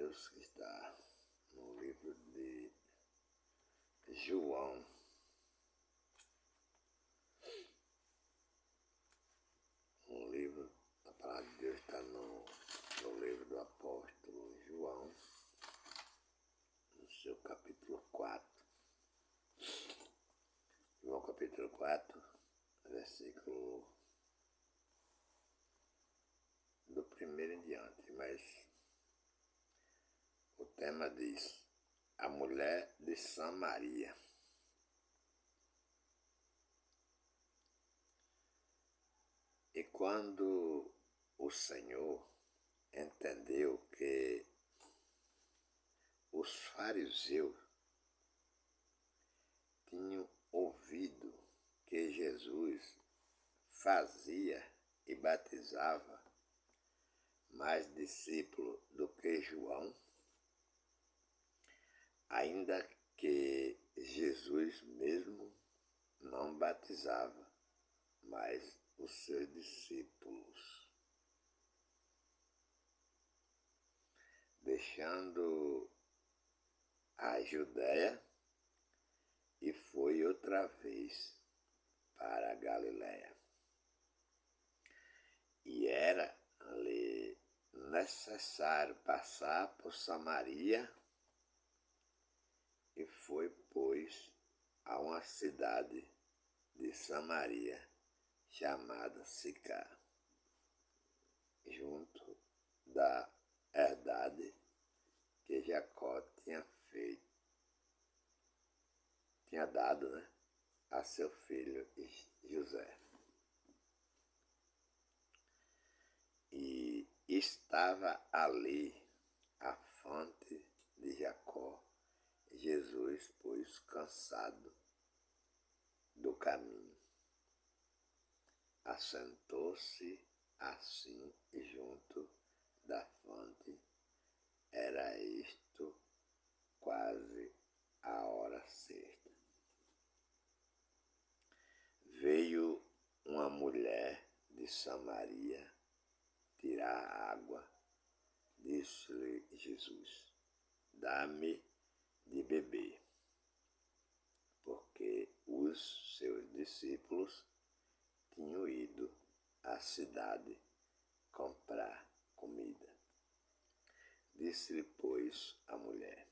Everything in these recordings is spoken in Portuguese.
Deus que está no livro de João, a palavra de Deus está no livro do apóstolo João, no seu capítulo 4. João capítulo 4, versículo do primeiro em diante, mas o tema diz: a mulher de Samaria. E quando o Senhor entendeu que os fariseus tinham ouvido que Jesus fazia e batizava mais discípulos do que João, ainda que Jesus mesmo não batizava, mas os seus discípulos, deixando a Judéia, e foi outra vez para a Galiléia. E era-lhe necessário passar por Samaria, e foi, pois, a uma cidade de Samaria chamada Sicar, junto da herdade que Jacó tinha dado, a seu filho José. E estava ali a fonte de Jacó. Jesus, pois, cansado do caminho, assentou-se assim junto da fonte. Era isto quase a hora sexta. Veio uma mulher de Samaria tirar água. Disse-lhe Jesus: dá-me de beber, porque os seus discípulos tinham ido à cidade comprar comida. Disse-lhe, pois, a mulher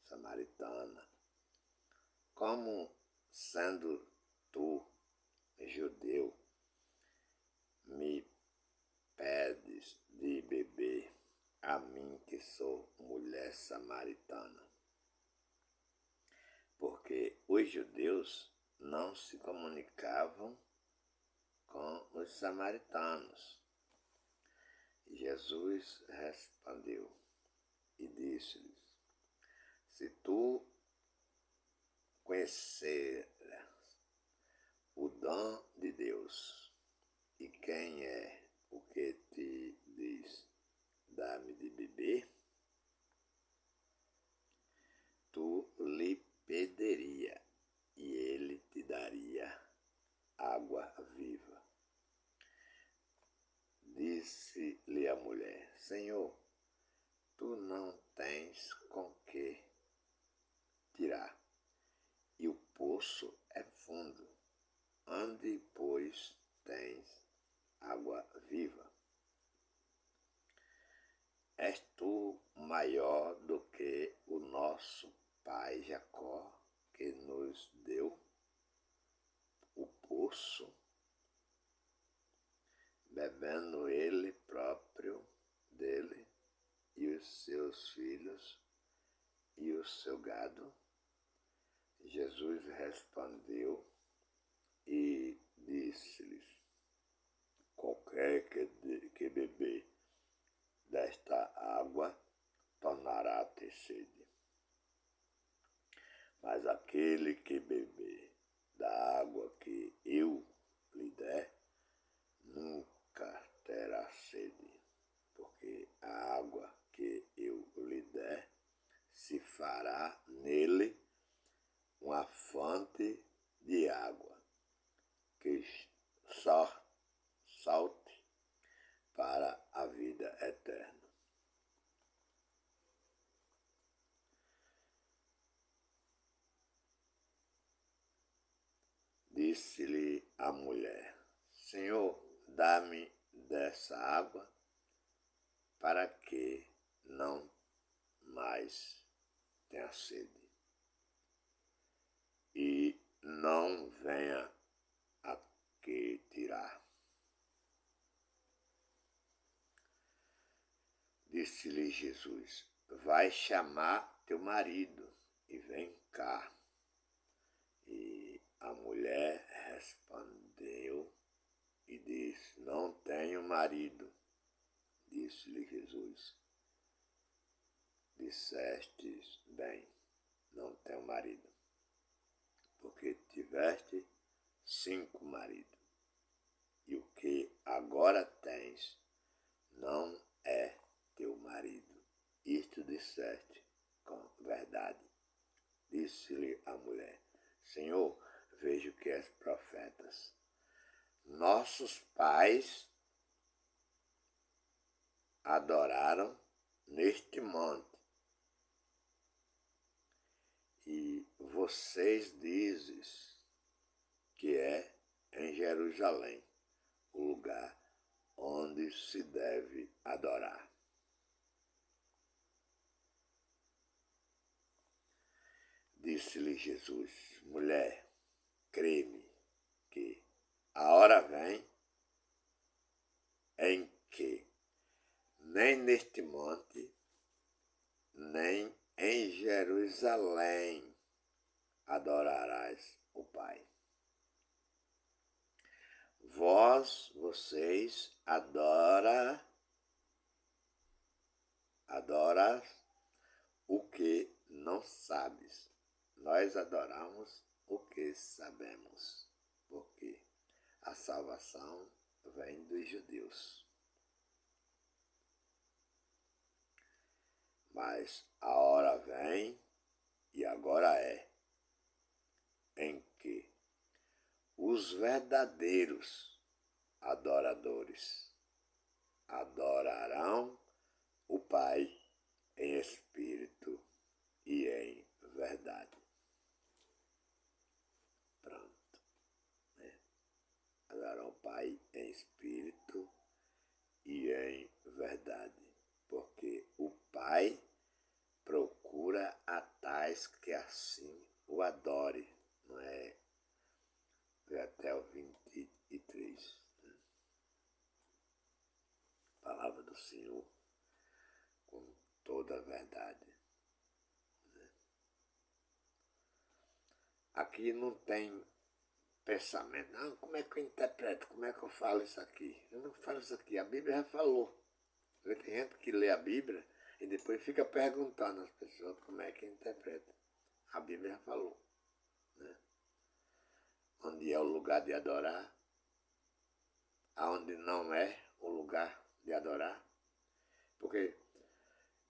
samaritana: como sendo tu judeu, me pedes de beber a mim, que sou mulher samaritana? Porque os judeus não se comunicavam com os samaritanos. Jesus respondeu e disse-lhes: se tu conheceras o dom de Deus, e quem é o que te diz, dá-me de beber, tu lhe pediria, e ele te daria água viva. Disse-lhe a mulher: Senhor, tu não tens com que tirar, e o poço é fundo. Onde, pois, tens água viva? És tu maior do que o nosso pai Jacó, que nos deu o poço, bebendo ele próprio dele, e os seus filhos e o seu gado? Jesus respondeu e disse-lhes: qualquer que beber desta água tornará a ter sede. Mas aquele que beber da água que eu lhe der, nunca terá sede, porque a água que eu lhe der se fará nele uma fonte de água que salte para a vida eterna. Disse-lhe a mulher: Senhor, dá-me dessa água, para que não mais tenha sede, e não venha aqui tirar. Disse-lhe Jesus: vai chamar teu marido e vem cá. E a mulher respondeu e disse: não tenho marido. Disse-lhe Jesus: dissestes bem, não tenho marido, porque tiveste 5 maridos, e o que agora tens não é teu marido. Isto disseste com verdade. Disse-lhe a mulher: Senhor, vejo que és profetas. Nossos pais adoraram neste monte, e vocês dizes que é em Jerusalém o lugar onde se deve adorar. Disse-lhe Jesus: mulher, crê-me que a hora vem em que nem neste monte, nem em Jerusalém adorarás o Pai. Vocês adoras o que não sabes. Nós adoramos o que sabemos, porque a salvação vem dos judeus. Mas a hora vem, e agora é, em que os verdadeiros adoradores adorarão o Pai em espírito e em verdade. Pronto. Adorarão o Pai em espírito e em verdade, porque o Pai procura a tais que assim o adore, não é? Até o 23. Né? Palavra do Senhor com toda a verdade. Né? Aqui não tem pensamento. Não, como é que eu interpreto? Como é que eu falo isso aqui? Eu não falo isso aqui. A Bíblia já falou. Tem gente que lê a Bíblia e depois fica perguntando às pessoas como é que interpreta. A Bíblia já falou. Né? Onde é o lugar de adorar, aonde não é o lugar de adorar. Porque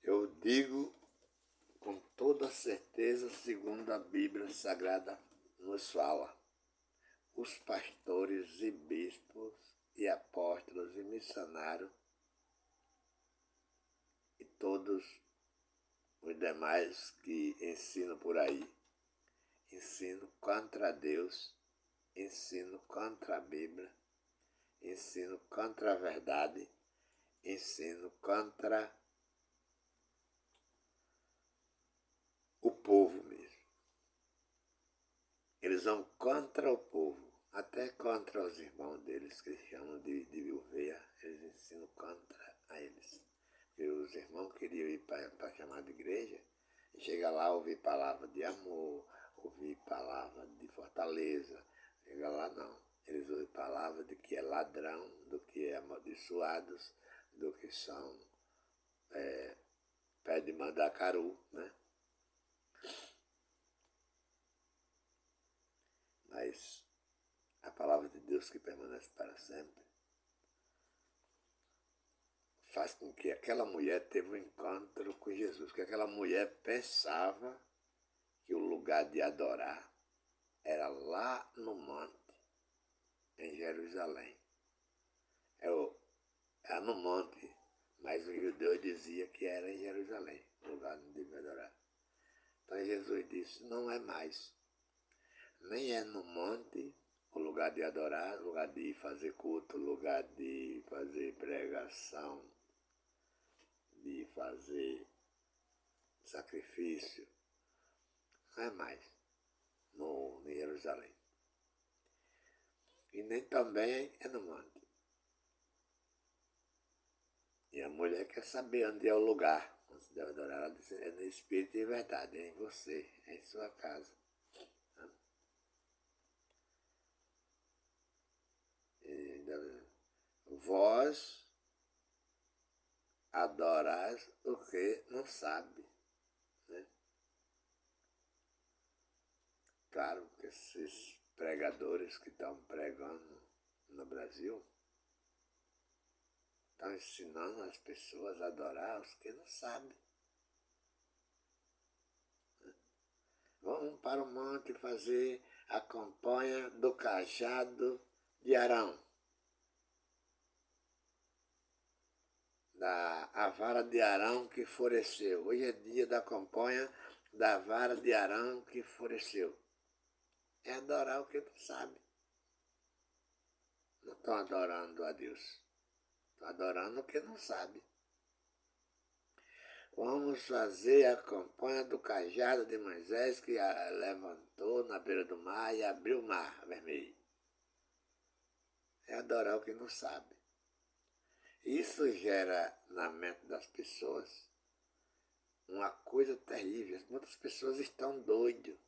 eu digo com toda certeza, segundo a Bíblia Sagrada nos fala, os pastores e bispos e apóstolos e missionários e todos os demais que ensinam por aí, ensino contra Deus, ensino contra a Bíblia, ensino contra a verdade, ensino contra o povo mesmo. Eles vão contra o povo, até contra os irmãos deles, que eles chamam de ovelha, eles ensinam contra a eles. Porque os irmãos queriam ir para a chamada igreja, e chega lá ouvir palavra de amor, ouvir palavra de fortaleza. Chega lá não, eles ouvem palavra de que é ladrão, do que é amaldiçoados, do que são pé de mandacaru, né? Mas a palavra de Deus que permanece para sempre faz com que aquela mulher teve um encontro com Jesus, que aquela mulher pensava que o lugar de adorar era lá no monte, em Jerusalém. Era no monte, mas os judeus diziam que era em Jerusalém, o lugar onde devia adorar. Então Jesus disse, não é mais. Nem é no monte, o lugar de adorar, o lugar de fazer culto, o lugar de fazer pregação, de fazer sacrifício. Não é mais em Jerusalém. E nem também é no monte. E a mulher quer saber onde é o lugar onde se deve adorar. Ela diz, é no Espírito e verdade, é em você, é em sua casa. E vós adorais o que não sabe. Né? Claro que esses pregadores que estão pregando no Brasil estão ensinando as pessoas a adorar os que não sabem. Vamos para o monte fazer a campanha do cajado de Arão. A vara de Arão que floresceu. Hoje é dia da campanha da vara de Arão que floresceu. É adorar o que não sabe. Não estão adorando a Deus. Estão adorando o que não sabe. Vamos fazer a campanha do cajado de Moisés que levantou na beira do mar e abriu o mar vermelho. É adorar o que não sabe. Isso gera na mente das pessoas uma coisa terrível. Muitas pessoas estão doidas,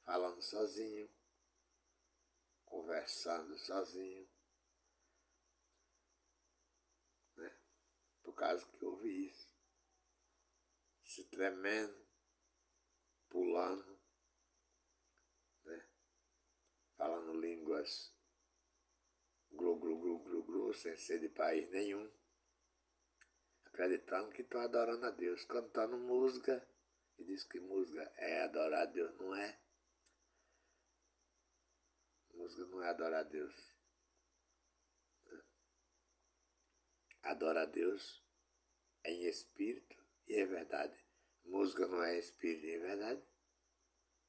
falando sozinho, conversando sozinho, né? Por causa que houve isso. Se tremendo, pulando, né? Falando línguas glu, glu, glu, glu, glu, sem ser de país nenhum, acreditando que estão adorando a Deus, cantando música, e diz que música é adorar a Deus, não é? Música não é adorar a Deus. Adorar a Deus é em espírito e é verdade. Música não é espírito e é verdade.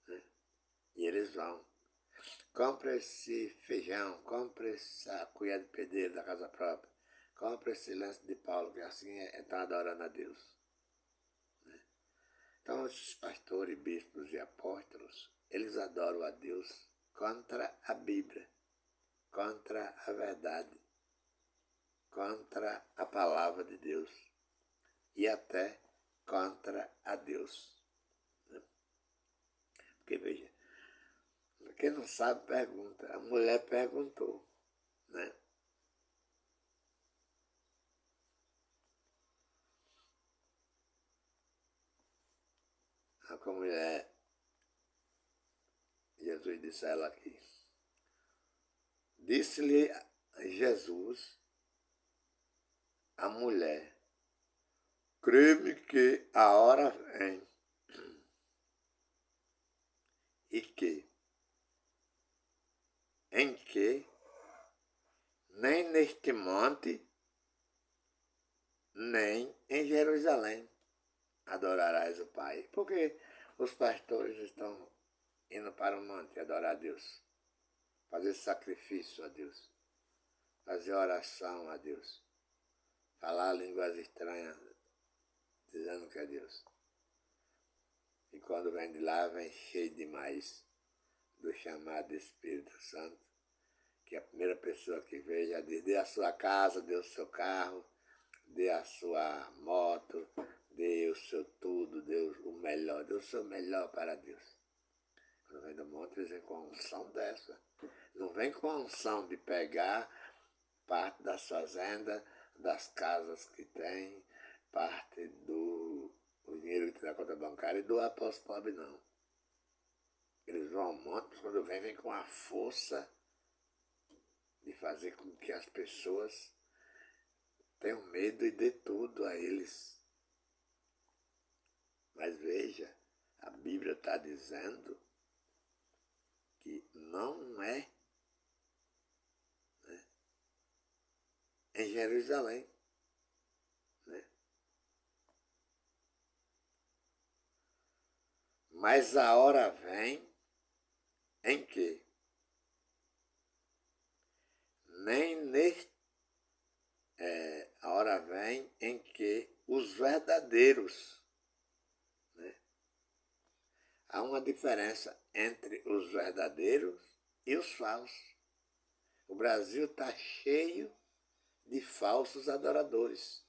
Né? E eles vão. Compre esse feijão, compre essa colher de pedreiro da casa própria, compre esse lance de Paulo, que assim estão adorando a Deus. Né? Então, esses pastores, bispos e apóstolos, eles adoram a Deus contra a Bíblia, contra a verdade, contra a palavra de Deus e até contra a Deus. Né? Porque, veja, quem não sabe pergunta. A mulher perguntou, né? A mulher, Jesus disse a ela aqui, disse-lhe Jesus, a mulher, crê-me que a hora vem e em que nem neste monte, nem em Jerusalém adorarás o Pai. Porque os pastores estão indo para o monte adorar a Deus, fazer sacrifício a Deus, fazer oração a Deus, falar línguas estranhas, dizendo que é Deus. E quando vem de lá, vem cheio demais do chamado Espírito Santo, que a primeira pessoa que vê já diz, dê a sua casa, dê o seu carro, dê a sua moto, dê o seu tudo, dê o melhor, dê o seu melhor para Deus. Quando vem do monte, eles vêm com a unção dessa. Não vem com a unção de pegar parte das fazendas, das casas que tem, parte do dinheiro que tem na conta bancária e doar para os pobres, não. Eles vão ao monte, mas quando vem com a força de fazer com que as pessoas tenham medo e dê tudo a eles. Mas veja, a Bíblia está dizendo que não é, né, em Jerusalém. Né? Mas a hora vem em que verdadeiros. Né? Há uma diferença entre os verdadeiros e os falsos. O Brasil está cheio de falsos adoradores.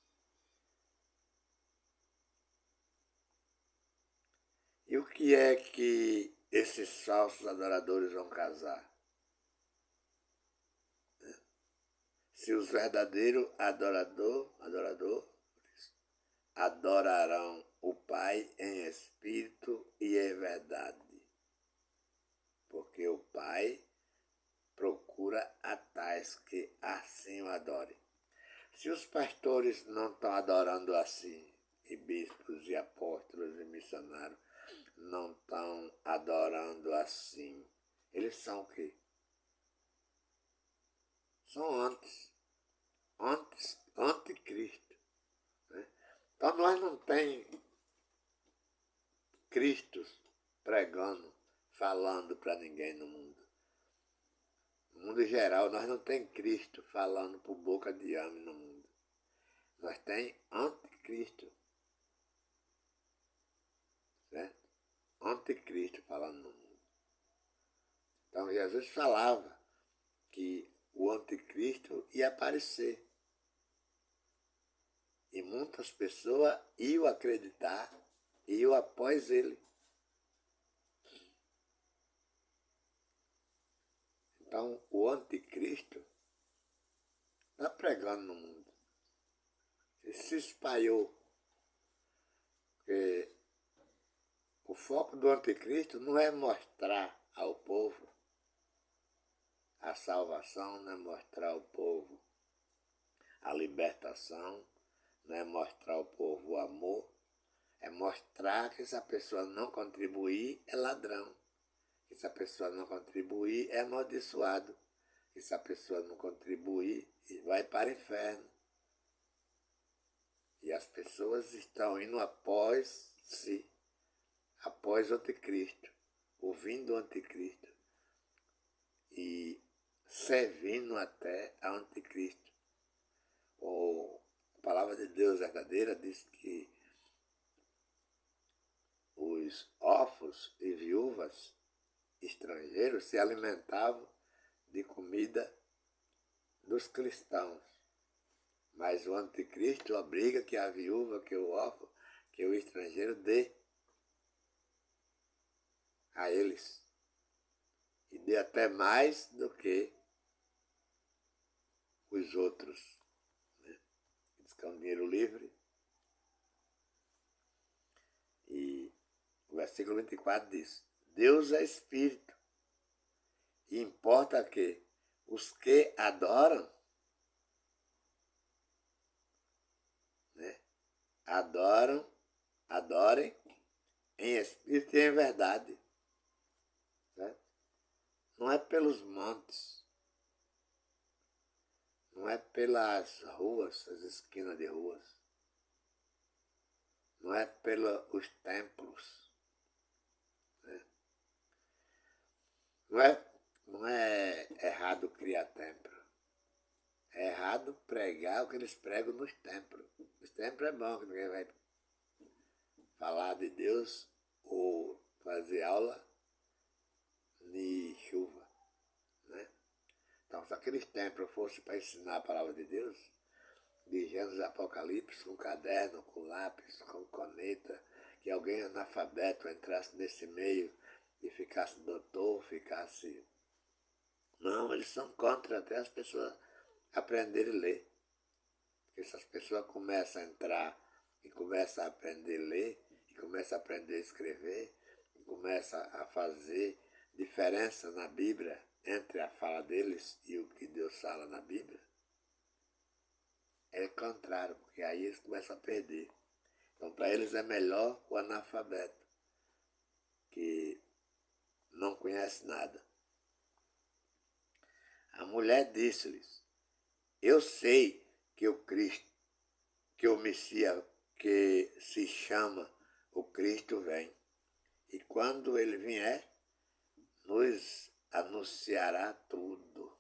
E o que é que esses falsos adoradores vão casar? Se os verdadeiros adoradores adorarão o Pai em espírito e em verdade. Porque o Pai procura a tais que assim o adorem. Se os pastores não estão adorando assim, e bispos e apóstolos e missionários não estão adorando assim, eles são o quê? São anticristo. Né? Então nós não tem Cristos pregando, falando para ninguém no mundo. No mundo geral, nós não tem Cristo falando por boca de homem no mundo. Nós tem anticristo. Certo? Anticristo falando no mundo. Então Jesus falava que o anticristo ia aparecer. E muitas pessoas iam acreditar, iam após ele. Então o anticristo está pregando no mundo. Ele se espalhou. Porque o foco do anticristo não é mostrar ao povo a salvação, não é mostrar ao povo a libertação, não é mostrar ao povo o amor, é mostrar que se a pessoa não contribuir é ladrão, que se a pessoa não contribuir é amaldiçoado, que se a pessoa não contribuir vai para o inferno. E as pessoas estão indo após o anticristo, ouvindo o anticristo e servindo até ao anticristo. A palavra de Deus verdadeira diz que os órfãos e viúvas estrangeiros se alimentavam de comida dos cristãos. Mas o anticristo obriga que a viúva, que o órfão, que o estrangeiro dê a eles. E dê até mais do que os outros. Né? Diz que é um dinheiro livre. E o versículo 24 diz: Deus é Espírito. E importa que os que adoram, né, adorem em espírito e em verdade. Certo? Não é pelos montes, não é pelas ruas, as esquinas de ruas, não é pelos templos. Né? Não é errado criar templo. É errado pregar o que eles pregam nos templos. Nos templos é bom que ninguém vai falar de Deus ou fazer aula de chuva. Né? Então, se aqueles templos fossem para ensinar a palavra de Deus, de Gênesis e Apocalipse, com caderno, com lápis, com caneta, que alguém analfabeto entrasse nesse meio e ficasse doutor, ficasse... Não, eles são contra até as pessoas aprenderem a ler. Porque se as pessoas começam a entrar e começam a aprender a ler, e começam a aprender a escrever, e começam a fazer diferença na Bíblia entre a fala deles e o que Deus fala na Bíblia, é contrário, porque aí eles começam a perder. Então, para eles é melhor o analfabeto, que não conhece nada. A mulher disse-lhes: Eu sei que o Cristo, que o Messias, que se chama o Cristo, vem. E quando ele vier, nos anunciará tudo.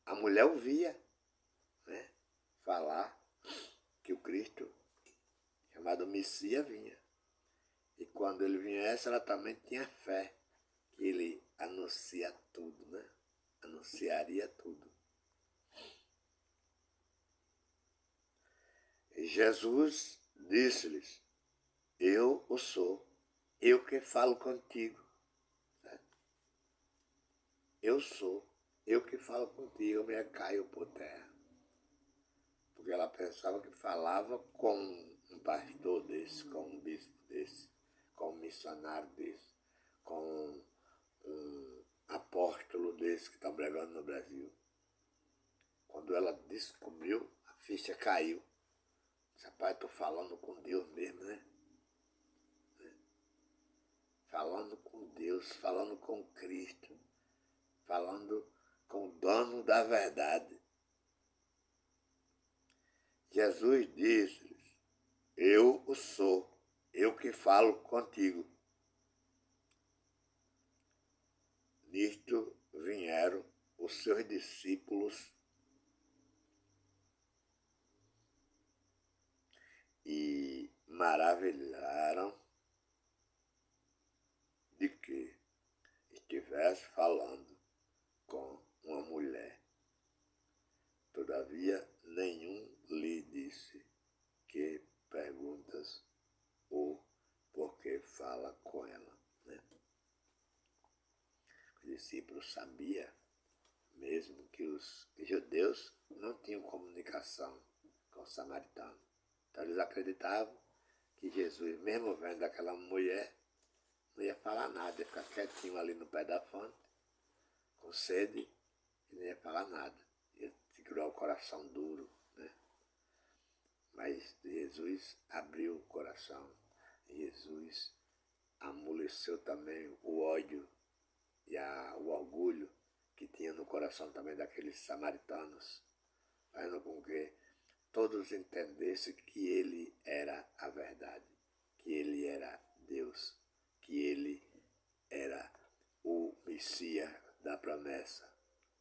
A mulher ouvia, né? falar que o Cristo, chamado Messias, vinha. E quando ele viesse, ela também tinha fé que ele anuncia tudo, né? Anunciaria tudo. E Jesus disse-lhes: eu o sou, eu que falo contigo. Certo? Eu sou, eu que falo contigo, eu me caio por terra. Porque ela pensava que falava com um pastor desse, com um bispo desse, com um missionário desse, com um apóstolo desse que está pregando no Brasil. Quando ela descobriu, a ficha caiu. Rapaz, estou falando com Deus mesmo, né? Falando com Deus, falando com Cristo, falando com o dono da verdade. Jesus disse-lhes: eu o sou, eu que falo contigo. Nisto vieram os seus discípulos e maravilharam de que estivesse falando com uma mulher. Todavia, nenhum lhe disse que perguntas ou por que fala com ela. Né? Os discípulos sabiam mesmo que os judeus não tinham comunicação com os samaritanos. Então eles acreditavam que Jesus, mesmo vendo aquela mulher, não ia falar nada, ia ficar quietinho ali no pé da fonte, com sede, e não ia falar nada. Ia segurar o coração duro, né? Mas Jesus abriu o coração. Jesus amoleceu também o ódio e o orgulho que tinha no coração também daqueles samaritanos, fazendo com que todos entendessem que ele era a verdade, que ele era Deus, que ele era o Messias da promessa,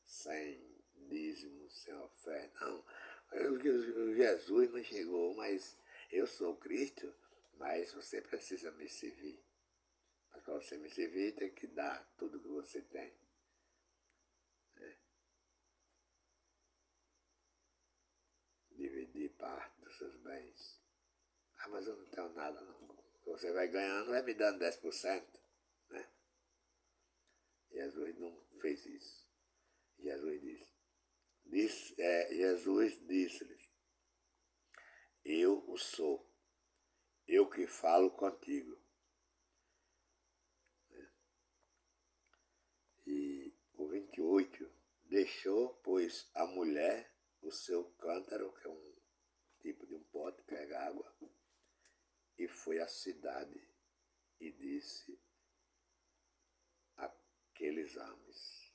sem dízimo, sem oferta. Não, Jesus não chegou, mas eu sou Cristo, mas você precisa me servir. Mas para você me servir, tem que dar tudo que você tem. Dividir parte dos seus bens. Ah, mas eu não tenho nada não. Você vai ganhando, vai me dando 10%. Né? Jesus não fez isso. Jesus disse-lhes: eu o sou, eu que falo contigo. E o 28, deixou, pois, a mulher o seu cântaro, que é um tipo de um pote que carrega água, e foi à cidade e disse àqueles homens: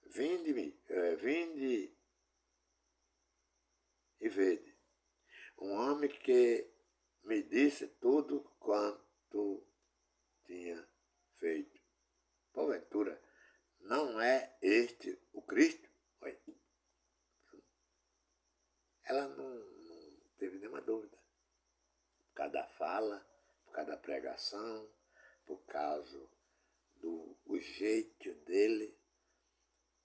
vinde e vede, um homem que me disse tudo quanto tinha feito. Porventura, não é este o Cristo? Oi. Ela não teve nenhuma dúvida. Por causa da fala, por causa da pregação, por causa do jeito dele.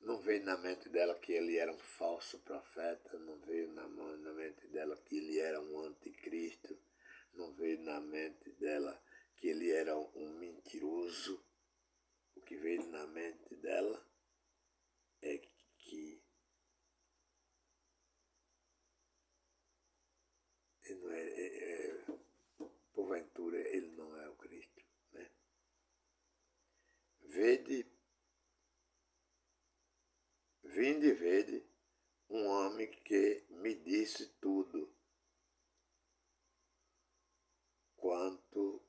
Não veio na mente dela que ele era um falso profeta, não veio na mente dela que ele era um anticristo, não veio na mente dela que ele era um mentiroso. O que veio na mente dela é que ele não porventura ele não é o Cristo. Né? Vinde e vede um homem que me disse tudo quanto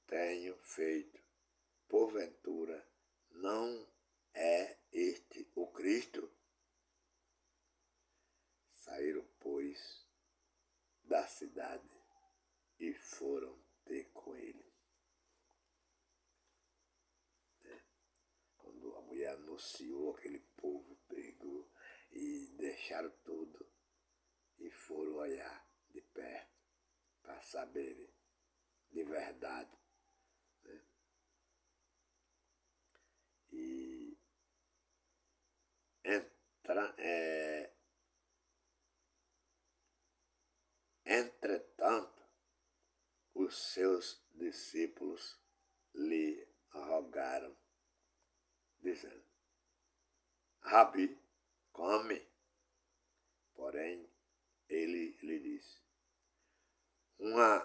tenho feito. Porventura, não é este o Cristo? Saíram, pois, da cidade e foram ter com ele. Quando a mulher anunciou, aquele povo pegou e deixaram tudo e foram olhar de perto para saberem de verdade, né? E entretanto, os seus discípulos lhe rogaram, dizendo: Rabi, come. Porém, ele lhe disse: uma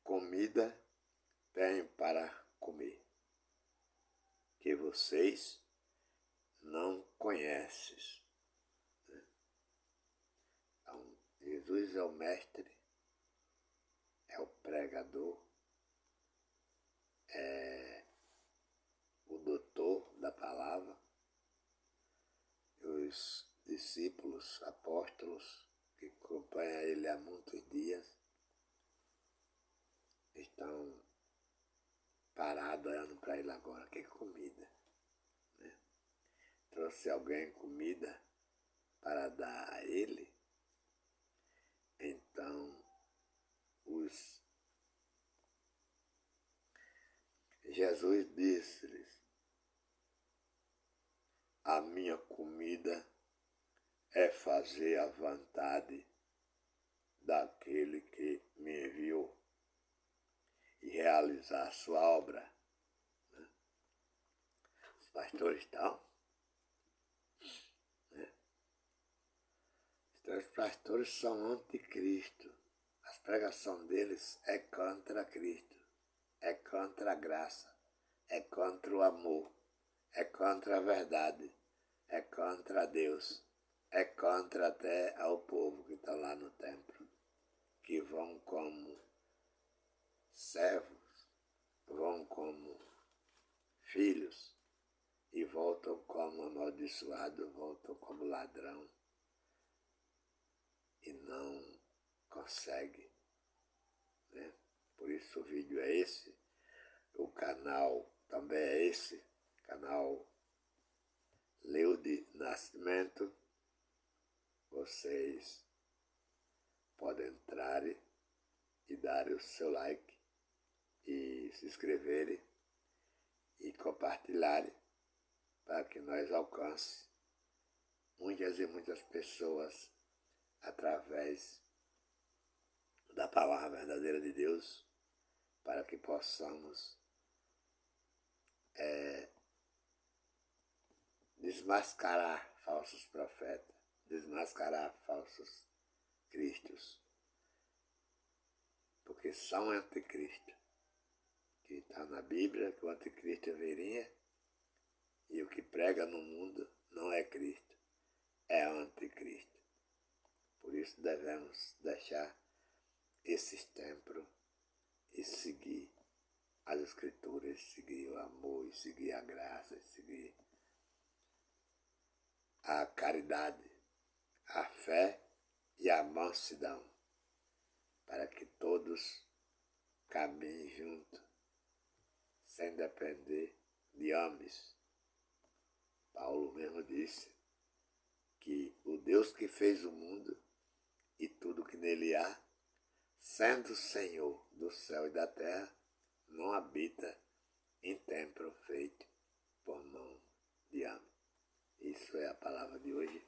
comida tenho para comer, que vocês não conhecem. Então, Jesus é o mestre, é o pregador, é o doutor da palavra. Os discípulos, apóstolos, que acompanham ele há muitos dias, estão parados olhando para ele agora. Que comida, né? Trouxe alguém comida para dar a ele. Então, Jesus disse-lhes: a minha comida é fazer a vontade daquele que me enviou e realizar a sua obra. Né? Os pastores estão, né? Então, os pastores são anticristo. A pregação deles é contra Cristo, é contra a graça, é contra o amor, é contra a verdade, é contra Deus, é contra até ao povo que está lá no templo, que vão como servos, vão como filhos e voltam como amaldiçoado, voltam como ladrão e não conseguem, né? Por isso o vídeo é esse, o canal também é esse, canal Leude Nascimento. Vocês podem entrar e dar o seu like e se inscreverem e compartilharem para que nós alcance muitas e muitas pessoas através da palavra verdadeira de Deus, para que possamos desmascarar falsos profetas, desmascarar falsos cristos, porque são anticristo, que está na Bíblia que o anticristo viria e o que prega no mundo não é Cristo, é anticristo. Por isso devemos deixar esses templos e seguir as Escrituras, seguir o amor, seguir a graça, seguir a caridade, a fé e a mansidão, para que todos caminhem juntos, sem depender de homens. Paulo mesmo disse que o Deus que fez o mundo e tudo que nele há, sendo Senhor do céu e da terra, não habita em templo feito por mão de homem. Isso é a palavra de hoje.